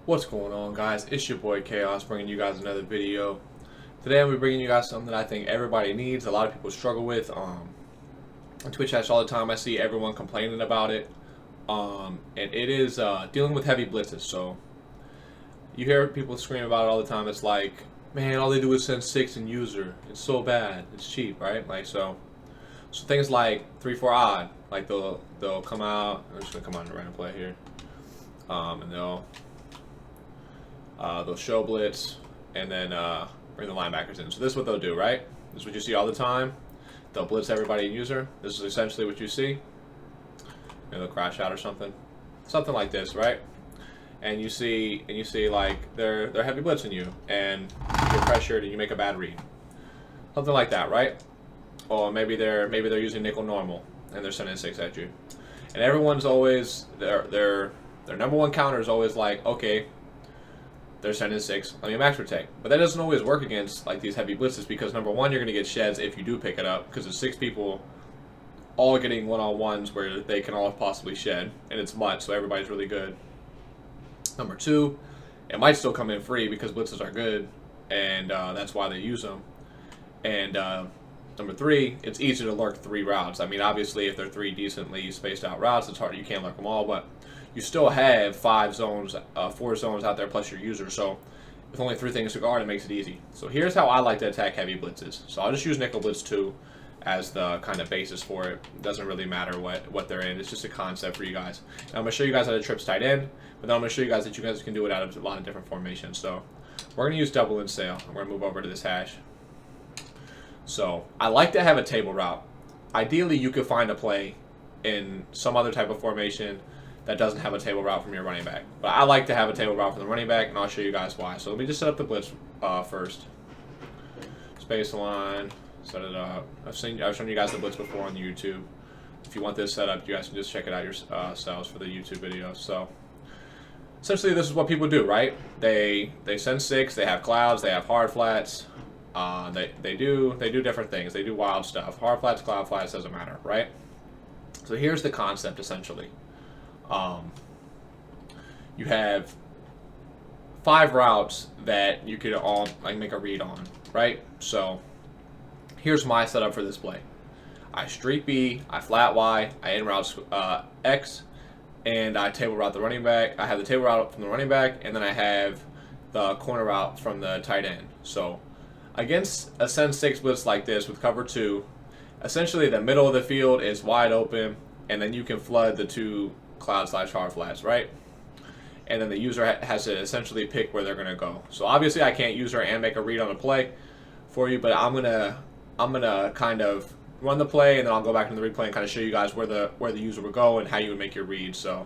What's going on, guys? It's your boy K-Aus bringing you guys another video. Today I'm bringing you guys something that I think everybody needs, a lot of people struggle with. On Twitch chats all the time I see everyone complaining about it. And it is dealing with heavy blitzes. So you hear people scream about it all the time. It's like, man, all they do is send 6 and user. It's so bad. It's cheap, right? Like so things like 3-4 odd, like they'll come out. I'm just gonna come on to random play here. And they'll show blitz and then bring the linebackers in. So this is what they'll do, right? This is what you see all the time. They'll blitz everybody in user. This is essentially what you see. And they'll crash out or something like this, right? And you see like they're heavy blitzing you, and you get pressured and you make a bad read, something like that, right? Or maybe they're using nickel normal and they're sending 6 at you, and everyone's always their number one counter is always like, okay, they're sending 6, let me max protect. But that doesn't always work against like these heavy blitzes, because number one, you're going to get sheds if you do pick it up, because there's 6 people all getting one-on-ones where they can all possibly shed, and it's mud, so everybody's really good. Number two, it might still come in free because blitzes are good, and that's why they use them. And number three, it's easier to lurk 3 routes. I mean, obviously, if they're 3 decently spaced out routes, it's hard. You can't lurk them all, but you still have 5 zones, 4 zones out there plus your user. So with only 3 things to guard, it makes it easy. So here's how I like to attack heavy blitzes. So I'll just use nickel blitz 2 as the kind of basis for it. It doesn't really matter what they're in. It's just a concept for you guys. And I'm going to show you guys how to trips tight end, but then I'm going to show you guys that you guys can do it out of a lot of different formations. So we're going to use double and sail. We're going to move over to this hash. So I like to have a table route. Ideally, you could find a play in some other type of formation that doesn't have a table route from your running back. But I like to have a table route from the running back, and I'll show you guys why. So let me just set up the blitz first. Space line, set it up. I've shown you guys the blitz before on YouTube. If you want this set up, you guys can just check it out yourselves for the YouTube video. So essentially, this is what people do, right? They send 6. They have clouds. They have hard flats. They do different things. They do wild stuff. Hard flats, cloud flats, doesn't matter, right? So here's the concept essentially. You have 5 routes that you could all like make a read on, right? So here's my setup for this play. I streak B, I flat Y, I in route X, and I table route the running back. I have the table route from the running back, and then I have the corner route from the tight end. So against a send 6 blitz like this with cover 2, essentially the middle of the field is wide open, and then you can flood the 2 cloud / hard flats, right? And then the user has to essentially pick where they're going to go. So obviously I can't user and make a read on a play for you, but I'm gonna kind of run the play, and then I'll go back into the replay and kind of show you guys where the user would go and how you would make your read. So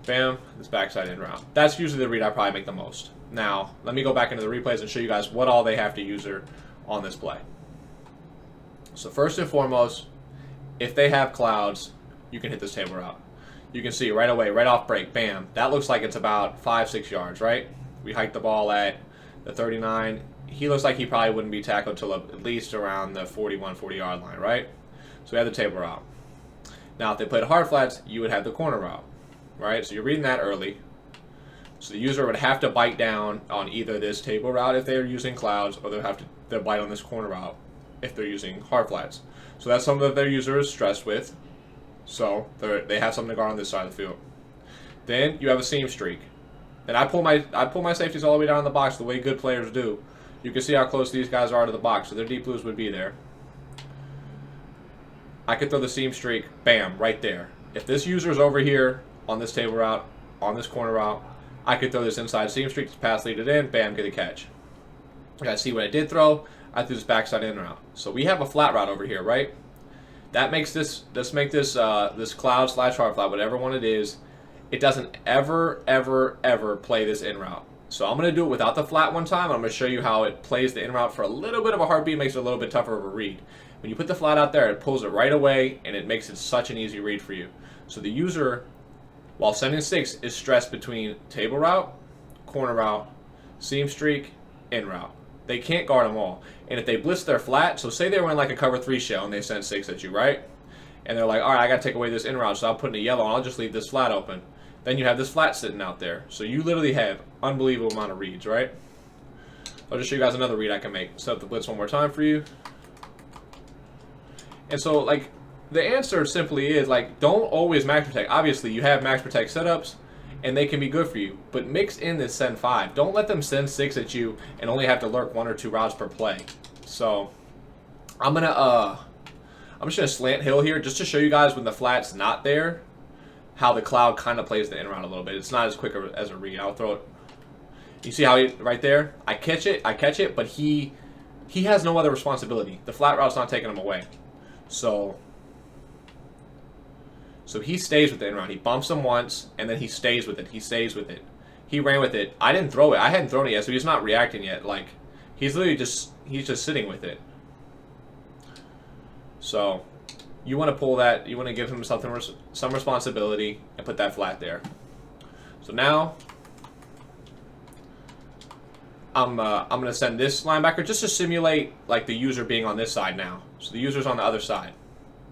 bam, this backside in route. That's usually the read I probably make the most. Now, let me go back into the replays and show you guys what all they have to user on this play. So first and foremost, if they have clouds, you can hit this table route. You can see right away, right off break, bam. That looks like it's about 5-6 yards, right? We hiked the ball at the 39. He looks like he probably wouldn't be tackled till at least around the 40 yard line, right? So we have the table route. Now, if they played hard flats, you would have the corner route, right? So you're reading that early. So the user would have to bite down on either this table route if they're using clouds, or they'll bite on this corner route if they're using hard flats. So that's something that their user is stressed with. So they have something to guard on this side of the field. Then you have a seam streak. And I pull my safeties all the way down in the box the way good players do. You can see how close these guys are to the box, so their deep blues would be there. I could throw the seam streak, bam, right there. If this user's over here on this table route, on this corner route, I could throw this inside seam streak, just pass lead it in, bam, get a catch. You guys see what I did throw? I threw this backside in route. So we have a flat route over here, right? That makes this, let's make this this cloud / hard flat, whatever one it is, it doesn't ever play this in route. So I'm going to do it without the flat one time. I'm going to show you how it plays the in route for a little bit of a heartbeat, makes it a little bit tougher of a read. When you put the flat out there, it pulls it right away, and it makes it such an easy read for you. So the user, while sending 6, is stressed between table route, corner route, seam streak, in route. They can't guard them all. And if they blitz their flat, so say they were in like a cover 3 shell and they send 6 at you, right? And they're like, all right, I got to take away this in route, so I'll put in a yellow and I'll just leave this flat open. Then you have this flat sitting out there. So you literally have unbelievable amount of reads, right? I'll just show you guys another read I can make. Set up the blitz one more time for you. And so, like, the answer simply is, like, don't always max protect. Obviously, you have max protect setups, and they can be good for you. But mix in this send 5. Don't let them send 6 at you and only have to lurk 1 or 2 routes per play. So, I'm just gonna slant hill here just to show you guys when the flat's not there, how the cloud kind of plays the in route a little bit. It's not as quick as a read. I'll throw it. You see how he right there? I catch it, but he has no other responsibility. The flat route's not taking him away. So he stays with the in route. He bumps him once, and then he stays with it. He stays with it. He ran with it. I didn't throw it. I hadn't thrown it yet, so he's not reacting yet. Like, he's literally just sitting with it. So you want to pull that. You want to give him some responsibility and put that flat there. So now I'm gonna send this linebacker just to simulate like the user being on this side now. So the user's on the other side.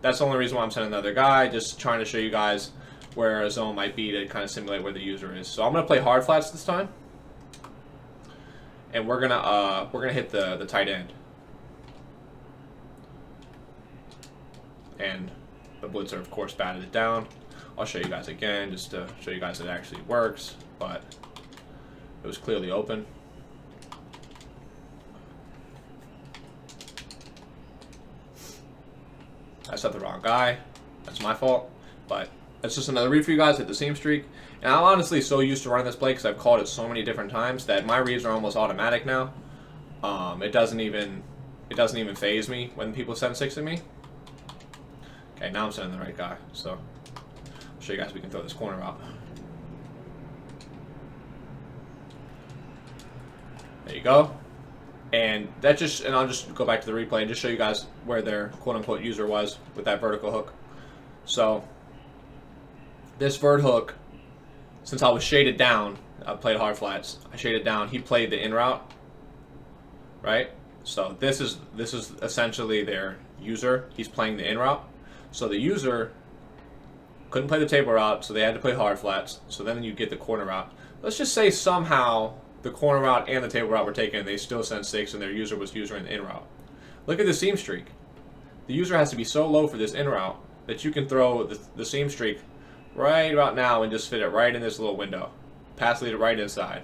That's the only reason why I'm sending another guy. Just trying to show you guys where a zone might be to kind of simulate where the user is. So I'm gonna play hard flats this time, and we're gonna hit the tight end. And the blitzer, of course, batted it down. I'll show you guys again just to show you guys it actually works, but it was clearly open. I set the wrong guy. That's my fault, but that's just another read for you guys. Hit the seam streak. And I'm honestly so used to running this play because I've called it so many different times that my reads are almost automatic now. It doesn't even phase me when people send 6 at me. Okay, now I'm sending the right guy. So I'll show you guys we can throw this corner out. There you go. And that I'll just go back to the replay and just show you guys where their quote-unquote user was with that vertical hook. So this vert hook, since I was shaded down, I played hard flats. I shaded down. He played the in route, right? So this is essentially their user. He's playing the in route. So the user couldn't play the table route, so they had to play hard flats. So then you get the corner route. Let's just say somehow the corner route and the table route were taken, and they still sent 6, and their user was user in the in route. Look at the seam streak. The user has to be so low for this in route that you can throw the seam streak right about now and just fit it right in this little window. Pass leader right inside.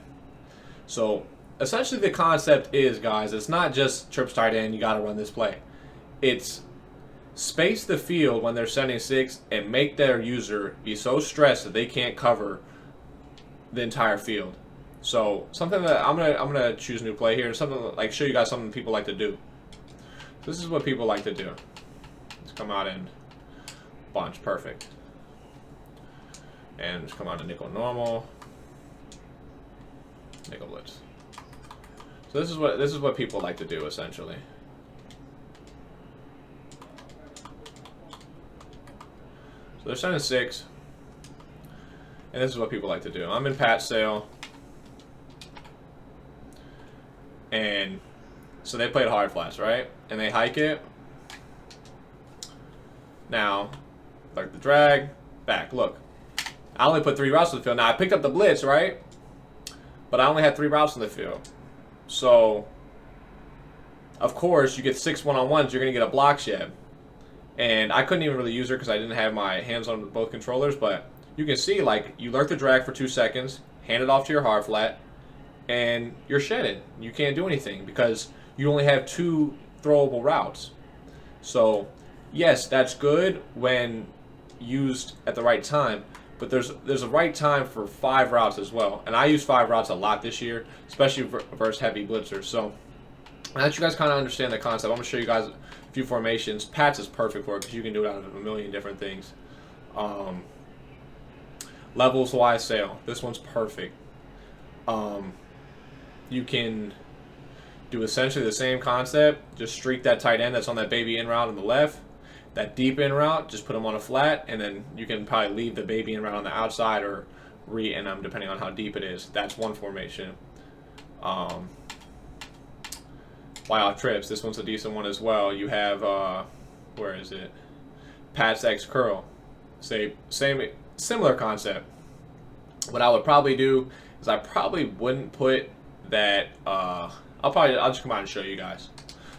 So essentially the concept is, guys, it's not just trips tight end, you got to run this play. It's space the field when they're sending 6 and make their user be so stressed that they can't cover the entire field. So something that I'm gonna choose a new play here, something like show you guys something people like to do. This is what people like to do. Let's come out in bunch, perfect, and just come out in nickel normal, nickel blitz. So this is what people like to do essentially. So they're sending 6, and this is what people like to do. I'm in pat sail, and so they played hard flats, right? And they hike it. Now, like the drag, back, look. I only put 3 routes on the field. Now, I picked up the blitz, right? But I only had 3 routes on the field. So, of course, you get 6 one-on-ones, you're going to get a block shed. And I couldn't even really use her because I didn't have my hands on both controllers, but you can see, like, you lurk the drag for 2 seconds, hand it off to your hard flat, and you're shedded. You can't do anything because you only have 2 throwable routes. So, yes, that's good when used at the right time, but there's a right time for 5 routes as well. And I use 5 routes a lot this year, especially versus heavy blitzers. So, now that you guys kind of understand the concept, I'm going to show you guys a few formations. Pats is perfect for it because you can do it out of a million different things. Levels wise sail. This one's perfect. You can do essentially the same concept. Just streak that tight end that's on that baby in route on the left. That deep in route, just put them on a flat, and then you can probably leave the baby in route on the outside or re-in them depending on how deep it is. That's one formation. Fly off trips. This one's a decent one as well. You have where is it? Pats X curl. Similar concept. what I would probably do is I probably wouldn't put that. I'll just come out and show you guys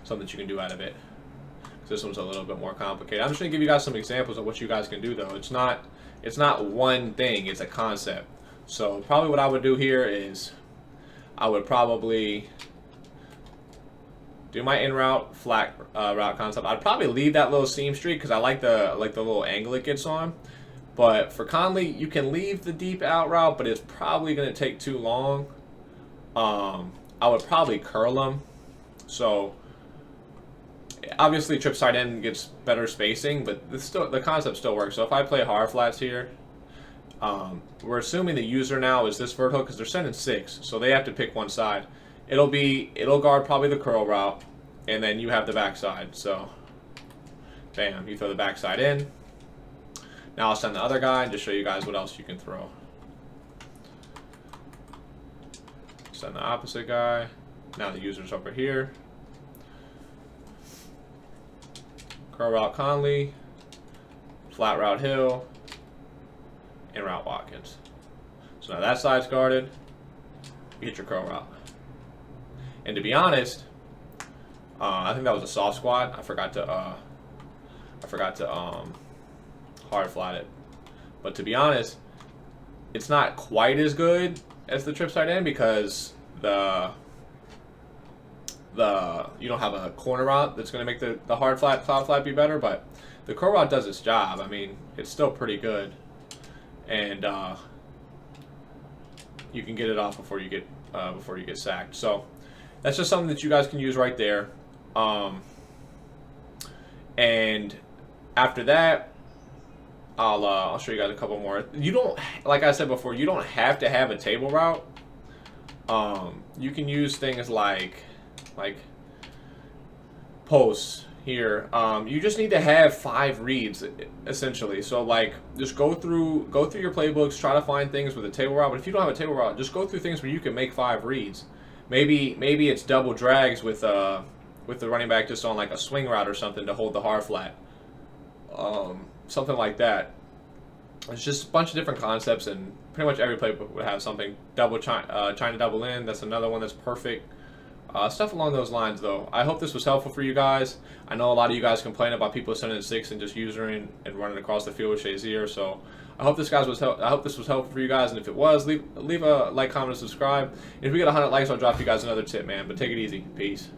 something that you can do out of it. This one's a little bit more complicated. I'm just gonna give you guys some examples of what you guys can do though. It's not one thing. It's a concept. So probably what I would do here is I would probably do my in route flat route concept. I'd probably leave that little seam streak because I like the little angle it gets on. But for Conley, you can leave the deep out route, but it's probably going to take too long. I would probably curl him. So obviously trip side end gets better spacing, but the concept still works. So if I play hard flats here, we're assuming the user now is this vert hook because they're sending 6, so they have to pick one side. It'll guard probably the curl route, and then you have the backside. So bam, you throw the backside in. Now I'll send the other guy and just show you guys what else you can throw. Send the opposite guy. Now the user's over here. Curl route Conley, flat route Hill, and route Watkins. So now that side's guarded. You hit your curl route. And to be honest, I think that was a soft squat. I forgot to hard flat it. But to be honest, it's not quite as good as the trip side end because you don't have a corner route that's going to make the hard flat cloud flat be better, but the curl route does its job. I mean, it's still pretty good, and you can get it off before you get sacked. So that's just something that you guys can use right there. And after that, I'll show you guys a couple more. You don't, like I said before, you don't have to have a table route. You can use things like posts here. You just need to have 5 reads essentially. So like just go through your playbooks, try to find things with a table route. But if you don't have a table route, just go through things where you can make 5 reads. Maybe it's double drags with the running back just on like a swing route or something to hold the hard flat. Something like that. It's just a bunch of different concepts, and pretty much every playbook would have something. Trying to double in, that's another one that's perfect. Stuff along those lines, though. I hope this was helpful for you guys. I know a lot of you guys complain about people sending 6 and just using and running across the field with shazier. So I hope this was helpful for you guys. And if it was, leave a like, comment, and subscribe. And if we get 100 likes, I'll drop you guys another tip, man. But take it easy. Peace.